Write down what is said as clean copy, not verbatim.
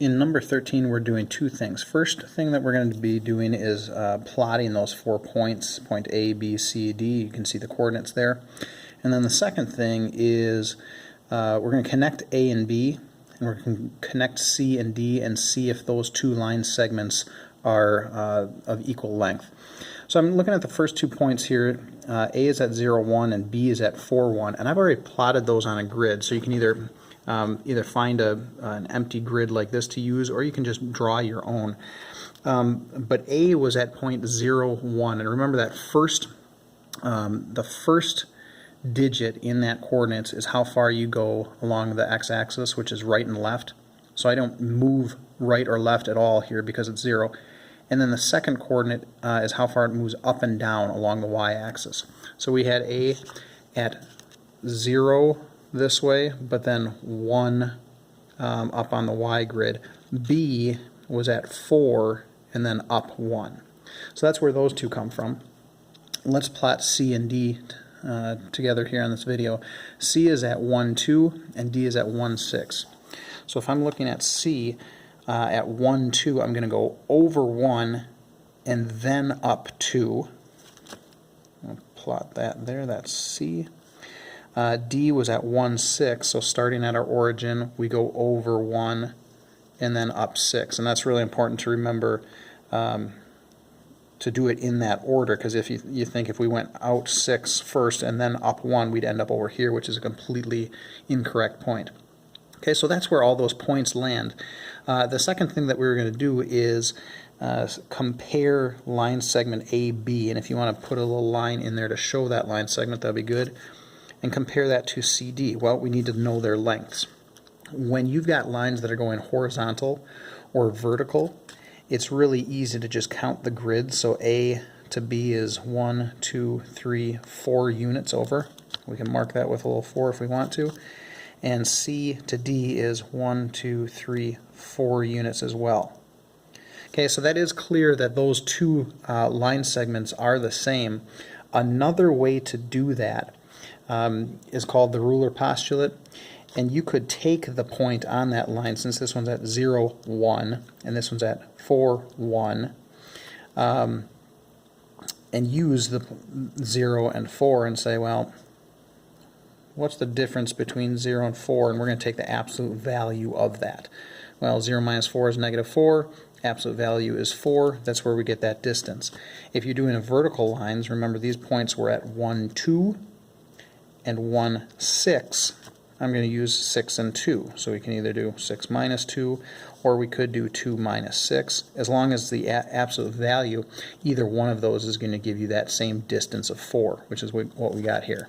In number 13, we're doing two things. First thing that we're going to be doing is plotting those 4 points, point A, B, C, D. You can see the coordinates there. And then the second thing is we're going to connect A and B, and we're going to connect C and D and see if those two line segments are of equal length. So I'm looking at the first 2 points here. A is at 0, 1, and B is at 4, 1. And I've already plotted those on a grid, so you can either find an empty grid like this to use, or you can just draw your own. But A was at point 0, 1, and remember that the first digit in that coordinates is how far you go along the x-axis, which is right and left. So I don't move right or left at all here because it's 0. And then the second coordinate is how far it moves up and down along the y-axis. So we had A at 0 this way, but then 1 up on the y grid. B was at 4 and then up 1. So that's where those two come from. Let's plot C and D together here in this video. C is at 1, 2 and D is at 1, 6. So if I'm looking at C at 1, 2, I'm going to go over 1 and then up 2. I'll plot that there, that's C. D was at 1, 6, so starting at our origin, we go over 1 and then up 6. And that's really important to remember to do it in that order, because if you think if we went out 6 first and then up 1, we'd end up over here, which is a completely incorrect point. Okay, so that's where all those points land. The second thing that we're going to do is compare line segment AB, and if you want to put a little line in there to show that line segment, that'd be good. And compare that to CD. Well, we need to know their lengths. When you've got lines that are going horizontal or vertical, it's really easy to just count the grid. So A to B is 1, 2, 3, 4 units over. We can mark that with a little 4 if we want to. And C to D is 1, 2, 3, 4 units as well. Okay, so that is clear that those two line segments are the same. Another way to do that is called the ruler postulate, and you could take the point on that line, since this one's at 0, 1 and this one's at 4, 1, and use the 0 and 4 and say, well, what's the difference between 0 and 4? And we're going to take the absolute value of that. Well, 0 minus 4 is negative 4. Absolute value is 4. That's where we get that distance. If you're doing a vertical lines, remember these points were at 1, 2 and 1, 6. I'm going to use 6 and 2. So we can either do 6 minus 2, or we could do 2 minus 6. As long as the absolute value, either one of those is going to give you that same distance of 4, which is what we got here.